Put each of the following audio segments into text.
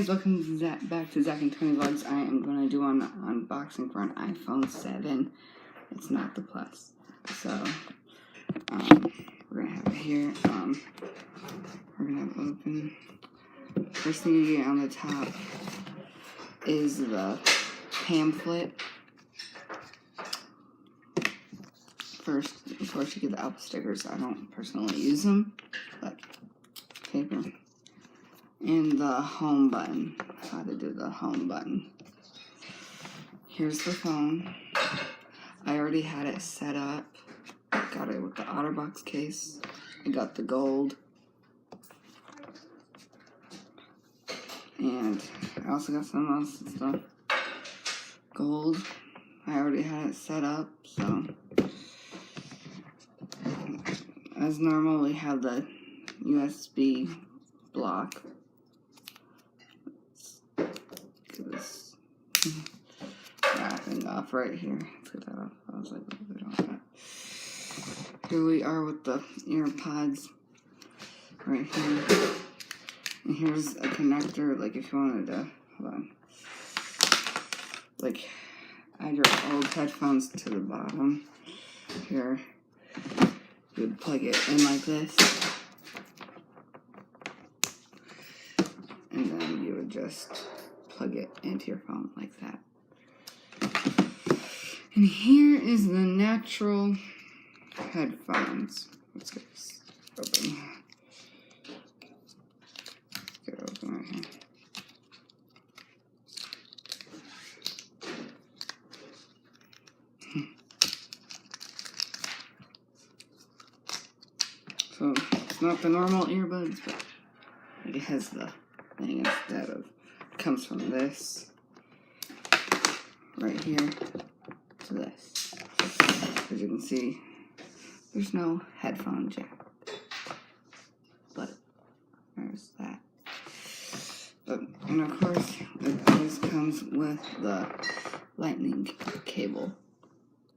guys, welcome to back to Zach and Tony Vlogs. I am going to do an unboxing for an iPhone 7. It's not the Plus. So, we're going to have it here. We're going to have it open. First thing you get on the top is the pamphlet. First, of course, you get the Apple stickers. I don't personally use them, but paper. And the home button, how to do the home button. Here's the phone. I already had it set up. Got it with the OtterBox case. I got the gold. And I also got some else stuff. Gold. I already had it set up, so. As normal, we have the USB block. Get this wrapping off right here. Let's get that off. I was like, we don't have that. Here we are with the AirPods right here. And here's a connector, like if you wanted to, hold on, like add your old headphones to the bottom. Here, you would plug it in like this. And then you would just plug it into your phone like that. And here is the natural headphones. Let's get this open. Get it open right here. So it's not the normal earbuds, but it has the thing instead of, it comes from this right here to this. As you can see, there's no headphone jack, but there's that. And of course, it always comes with the lightning cable,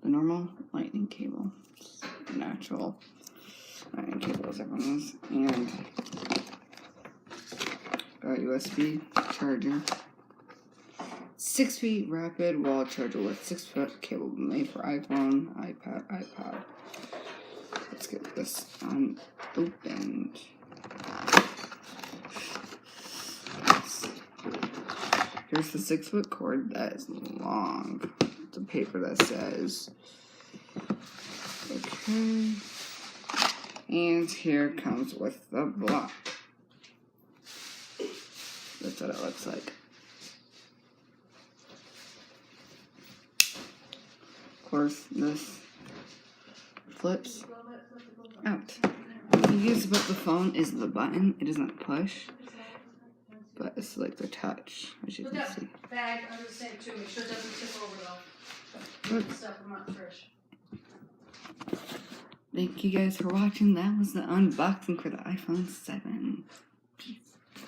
the normal lightning cable, natural lightning cable as everyone knows, and a USB charger, 6 feet rapid wall charger with 6-foot cable, made for iPhone, iPad. Let's get this unopened. Here's the 6-foot cord that is long. The paper that says, okay. And here comes with the block. That's what it looks like. Of course, this flips out. What you use about the phone is the button. It doesn't push, but it's like the touch, as you can see. Put that bag under the sink too. Make sure it doesn't tip over though. Stuff them up fresh. Thank you guys for watching. That was the unboxing for the iPhone 7. Peace.